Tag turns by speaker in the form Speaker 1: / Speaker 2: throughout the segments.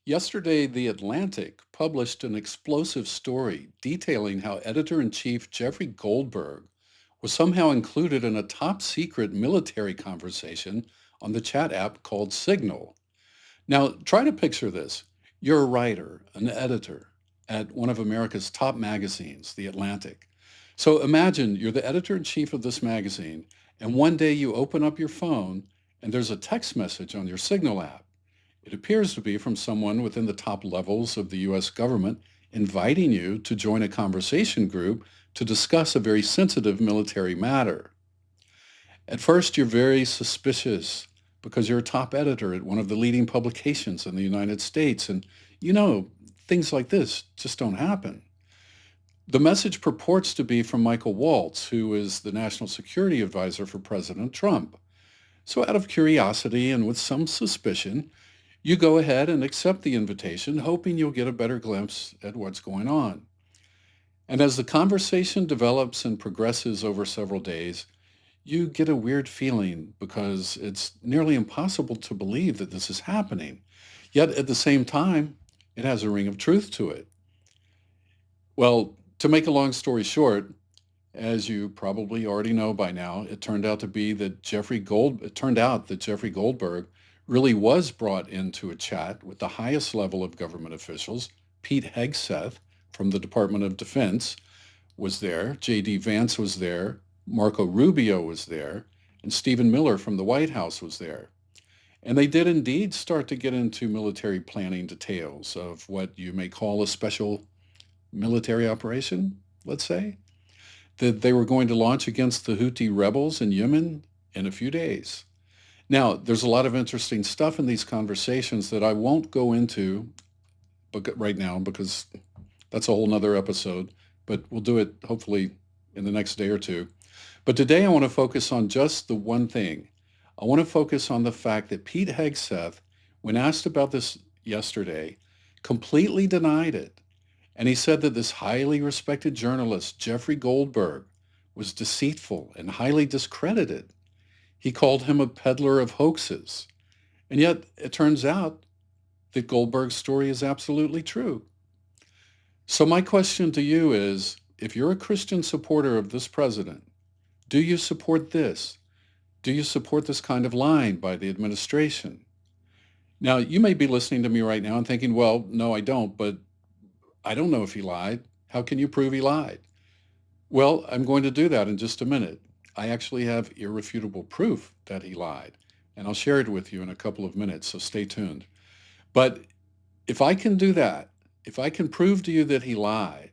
Speaker 1: Yesterday, The Atlantic published an explosive story detailing how editor-in-chief Jeffrey Goldberg was somehow included in a top-secret military conversation on the chat app called Signal. Now, try to picture this. You're a writer, an editor at one of America's top magazines, The Atlantic. So imagine you're the editor-in-chief of this magazine, and one day you open up your phone and there's a text message on your Signal app. It appears to be from someone within the top levels of the U.S. government inviting you to join a conversation group to discuss a very sensitive military matter. At first, you're very suspicious because you're a top editor at one of the leading publications in the United States, and you know things like this just don't happen. The message purports to be from Michael Waltz, who is the national security advisor for President Trump. So out of curiosity and with some suspicion, you go ahead and accept the invitation, hoping you'll get a better glimpse at what's going on. And as the conversation develops and progresses over several days, you get a weird feeling because it's nearly impossible to believe that this is happening. Yet at the same time, it has a ring of truth to it. Well, to make a long story short, as you probably already know by now, it turned out that Jeffrey Goldberg really was brought into a chat with the highest level of government officials. Pete Hegseth from the Department of Defense was there, J.D. Vance was there, Marco Rubio was there, and Stephen Miller from the White House was there. And they did indeed start to get into military planning details of what you may call a special military operation, let's say, that they were going to launch against the Houthi rebels in Yemen in a few days. Now, there's a lot of interesting stuff in these conversations that I won't go into right now because that's a whole nother episode, but we'll do it hopefully in the next day or two. But today I want to focus on just the one thing. I want to focus on the fact that Pete Hegseth, when asked about this yesterday, completely denied it. And he said that this highly respected journalist, Jeffrey Goldberg, was deceitful and highly discredited. He called him a peddler of hoaxes. And yet it turns out that Goldberg's story is absolutely true. So my question to you is, if you're a Christian supporter of this president, do you support this? Do you support this kind of lying by the administration? Now, you may be listening to me right now and thinking, well, no, I don't, but I don't know if he lied. How can you prove he lied? Well, I'm going to do that in just a minute. I actually have irrefutable proof that he lied, and I'll share it with you in a couple of minutes, so stay tuned. But if I can do that, if I can prove to you that he lied,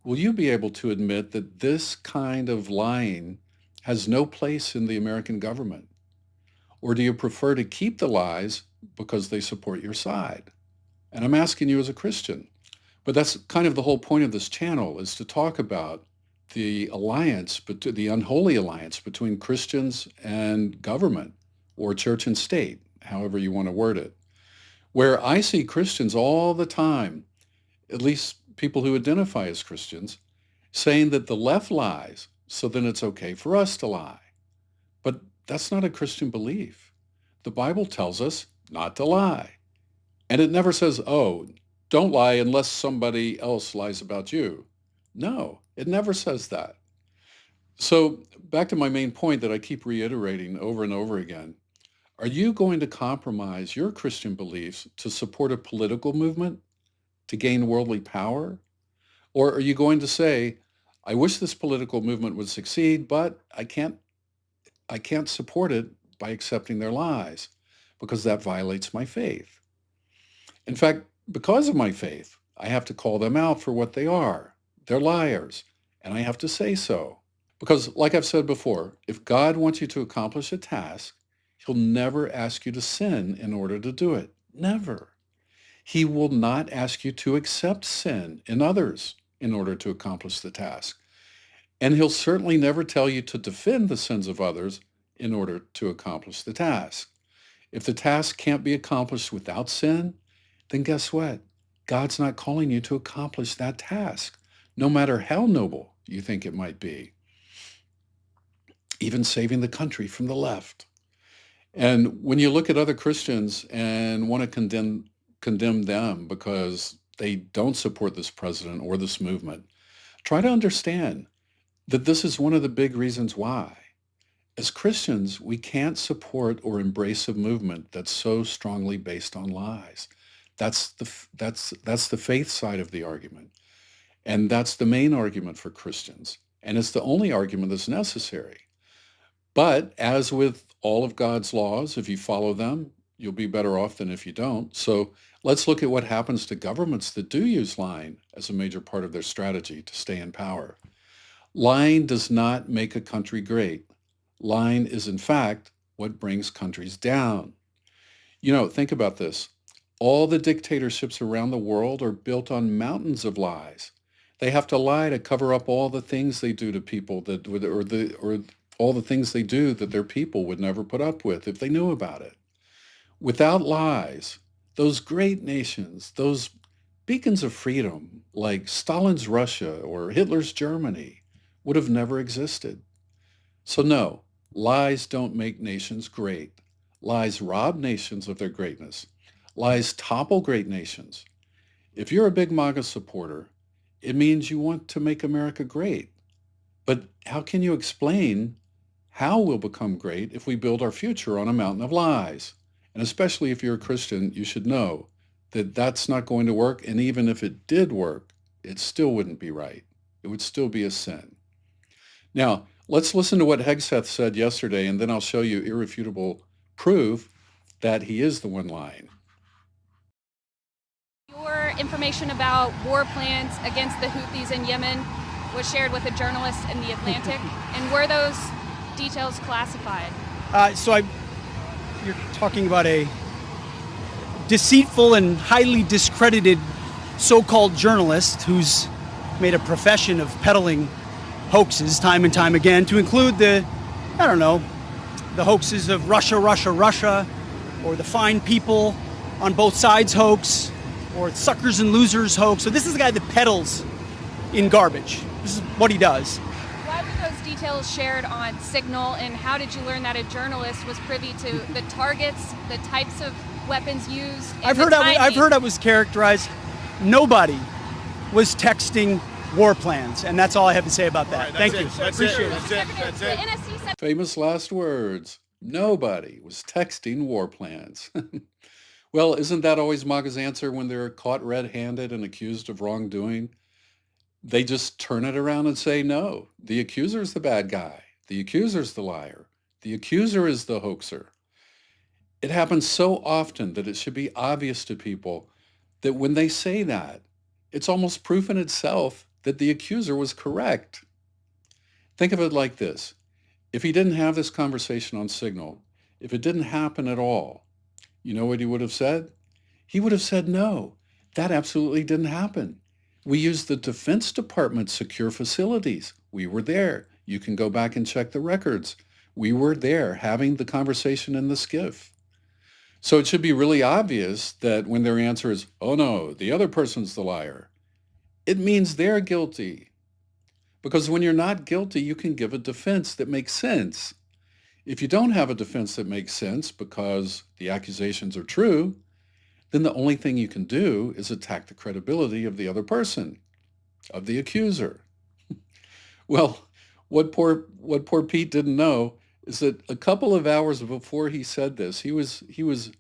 Speaker 1: will you be able to admit that this kind of lying has no place in the American government? Or do you prefer to keep the lies because they support your side? And I'm asking you as a Christian. But that's kind of the whole point of this channel, is to talk about the alliance, the unholy alliance between Christians and government, or church and state, however you want to word it, where I see Christians all the time, at least people who identify as Christians, saying that the left lies, so then it's okay for us to lie. But that's not a Christian belief. The Bible tells us not to lie. And it never says, oh, don't lie unless somebody else lies about you. No, it never says that. So back to my main point that I keep reiterating over and over again. Are you going to compromise your Christian beliefs to support a political movement, to gain worldly power? Or are you going to say, I wish this political movement would succeed, but I can't support it by accepting their lies because that violates my faith. In fact, because of my faith, I have to call them out for what they are. They're liars, and I have to say so. Because, like I've said before, if God wants you to accomplish a task, he'll never ask you to sin in order to do it. Never. He will not ask you to accept sin in others in order to accomplish the task. And he'll certainly never tell you to defend the sins of others in order to accomplish the task. If the task can't be accomplished without sin, then guess what? God's not calling you to accomplish that task, no matter how noble you think it might be. Even saving the country from the left. And when you look at other Christians and want to condemn them because they don't support this president or this movement. Try to understand that this is one of the big reasons why. As Christians, we can't support or embrace a movement that's so strongly based on lies. That's the faith side of the argument. And that's the main argument for Christians. And it's the only argument that's necessary. But as with all of God's laws, if you follow them, you'll be better off than if you don't. So let's look at what happens to governments that do use lying as a major part of their strategy to stay in power. Lying does not make a country great. Lying is, in fact, what brings countries down. Think about this. All the dictatorships around the world are built on mountains of lies. They have to lie to cover up all the things they do to people or all the things they do that their people would never put up with if they knew about it. Without lies, those great nations, those beacons of freedom like Stalin's Russia or Hitler's Germany would have never existed. So no, lies don't make nations great. Lies rob nations of their greatness. Lies topple great nations. If you're a big MAGA supporter, it means you want to make America great. But how can you explain how we'll become great if we build our future on a mountain of lies? And especially if you're a Christian, you should know that that's not going to work. And even if it did work, it still wouldn't be right. It would still be a sin. Now, let's listen to what Hegseth said yesterday, and then I'll show you irrefutable proof that he is the one lying.
Speaker 2: Your information about war plans against the Houthis in Yemen was shared with a journalist in The Atlantic, and were those details classified?
Speaker 3: You're talking about a deceitful and highly discredited so-called journalist who's made a profession of peddling hoaxes time and time again, to include the hoaxes of Russia, or the fine people on both sides hoax, or suckers and losers hoax. So this is the guy that peddles in garbage. This is what he does.
Speaker 2: Why were those details shared on Signal, and how did you learn that a journalist was privy to the targets, the types of weapons used?
Speaker 3: I've heard I was characterized. Nobody was texting war plans, and that's all I have to say about that.
Speaker 4: Right,
Speaker 3: Thank you.
Speaker 4: Appreciate
Speaker 3: it.
Speaker 4: That's it.
Speaker 2: The NSC said
Speaker 1: Famous last words. Nobody was texting war plans. Well, isn't that always MAGA's answer when they're caught red-handed and accused of wrongdoing? They just turn it around and say, no, the accuser's the bad guy. The accuser's the liar. The accuser is the hoaxer. It happens so often that it should be obvious to people that when they say that, it's almost proof in itself that the accuser was correct. Think of it like this. If he didn't have this conversation on Signal, if it didn't happen at all, you know what he would have said? He would have said, no, that absolutely didn't happen. We used the Defense Department's secure facilities. We were there. You can go back and check the records. We were there having the conversation in the skiff. So it should be really obvious that when their answer is, oh no, the other person's the liar, it means they're guilty. Because when you're not guilty, you can give a defense that makes sense. If you don't have a defense that makes sense because the accusations are true, then the only thing you can do is attack the credibility of the other person, of the accuser. Well, what poor Pete didn't know is that a couple of hours before he said this, he was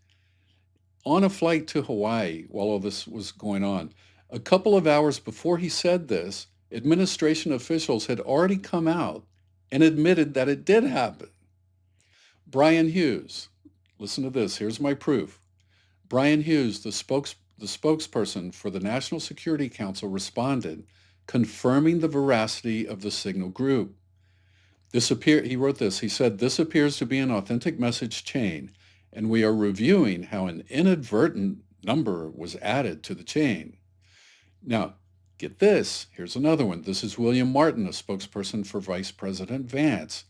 Speaker 1: on a flight to Hawaii while all this was going on. A couple of hours before he said this, administration officials had already come out and admitted that it did happen. Brian Hughes, listen to this, here's my proof. Brian Hughes, the spokesperson for the National Security Council, responded, confirming the veracity of the Signal group. He wrote this, he said, this appears to be an authentic message chain, and we are reviewing how an inadvertent number was added to the chain. Now, get this, here's another one. This is William Martin, a spokesperson for Vice President Vance.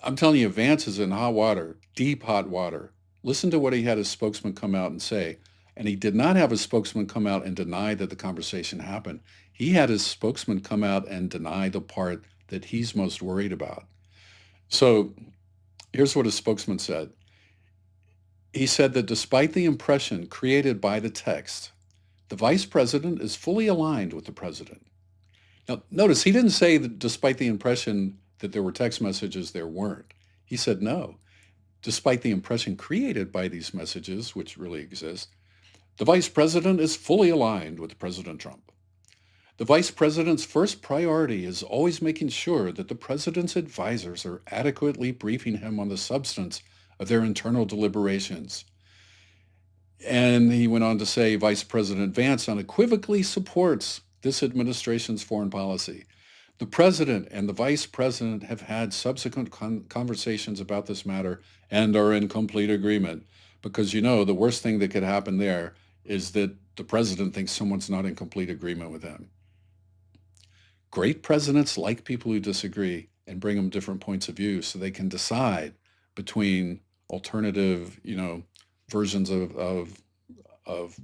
Speaker 1: I'm telling you, Vance is in hot water, deep hot water. Listen to what he had his spokesman come out and say. And he did not have his spokesman come out and deny that the conversation happened. He had his spokesman come out and deny the part that he's most worried about. So here's what his spokesman said. He said that despite the impression created by the text, the vice president is fully aligned with the president. Now, notice he didn't say that despite the impression that there were text messages, there weren't. He said no. Despite the impression created by these messages, which really exist, the vice president is fully aligned with President Trump. The vice president's first priority is always making sure that the president's advisors are adequately briefing him on the substance of their internal deliberations. And he went on to say Vice President Vance unequivocally supports this administration's foreign policy. The president and the vice president have had subsequent conversations about this matter and are in complete agreement, because the worst thing that could happen there is that the president thinks someone's not in complete agreement with him. Great presidents like people who disagree and bring them different points of view so they can decide between alternative, versions of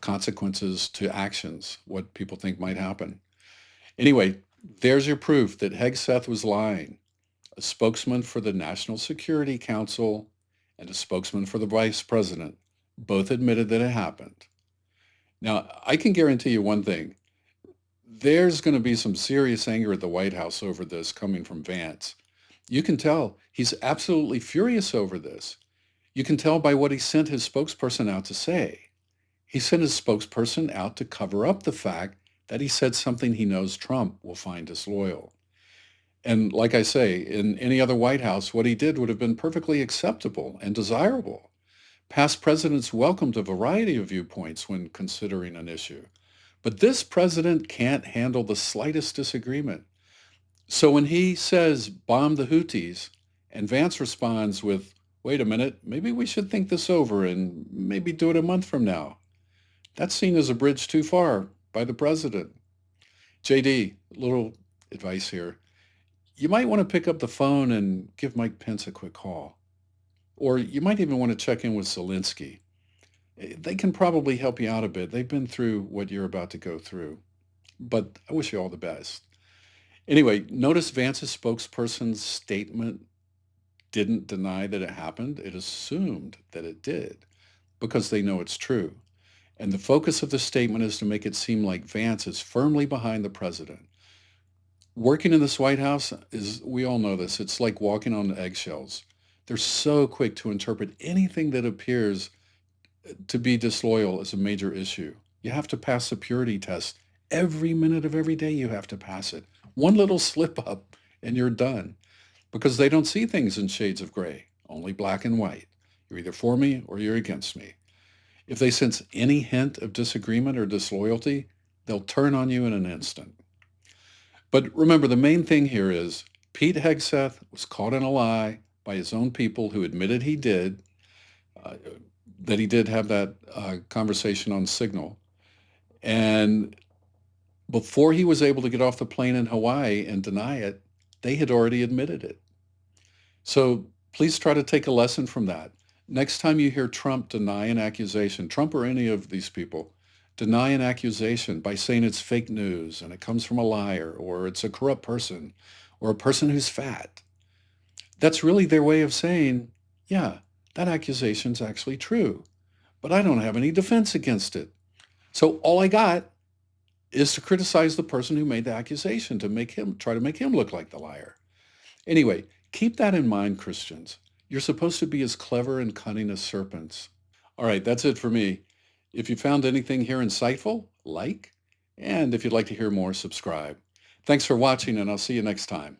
Speaker 1: consequences to actions, what people think might happen. Anyway, there's your proof that Hegseth was lying. A spokesman for the National Security Council and a spokesman for the vice president both admitted that it happened. Now, I can guarantee you one thing. There's going to be some serious anger at the White House over this coming from Vance. You can tell he's absolutely furious over this. You can tell by what he sent his spokesperson out to say. He sent his spokesperson out to cover up the fact that he said something he knows Trump will find disloyal. And like I say, in any other White House, what he did would have been perfectly acceptable and desirable. Past presidents welcomed a variety of viewpoints when considering an issue. But this president can't handle the slightest disagreement. So when he says, bomb the Houthis, and Vance responds with, wait a minute, maybe we should think this over and maybe do it a month from now, that's seen as a bridge too far by the president. JD, a little advice here. You might want to pick up the phone and give Mike Pence a quick call. Or you might even want to check in with Zelensky. They can probably help you out a bit. They've been through what you're about to go through. But I wish you all the best. Anyway, notice Vance's spokesperson's statement didn't deny that it happened. It assumed that it did because they know it's true. And the focus of the statement is to make it seem like Vance is firmly behind the president. Working in this White House is, we all know this, it's like walking on eggshells. They're so quick to interpret anything that appears to be disloyal as a major issue. You have to pass a purity test. Every minute of every day you have to pass it. One little slip up and you're done. Because they don't see things in shades of gray, only black and white. You're either for me or you're against me. If they sense any hint of disagreement or disloyalty, they'll turn on you in an instant. But remember, the main thing here is Pete Hegseth was caught in a lie by his own people who admitted he did, that he did have that conversation on Signal. And before he was able to get off the plane in Hawaii and deny it, they had already admitted it. So please try to take a lesson from that. Next time you hear Trump deny an accusation, Trump or any of these people, deny an accusation by saying it's fake news and it comes from a liar or it's a corrupt person or a person who's fat. That's really their way of saying, yeah, that accusation's actually true, but I don't have any defense against it. So all I got is to criticize the person who made the accusation to try to make him look like the liar. Anyway, keep that in mind, Christians. You're supposed to be as clever and cunning as serpents. All right, that's it for me. If you found anything here insightful, like, and if you'd like to hear more, subscribe. Thanks for watching, and I'll see you next time.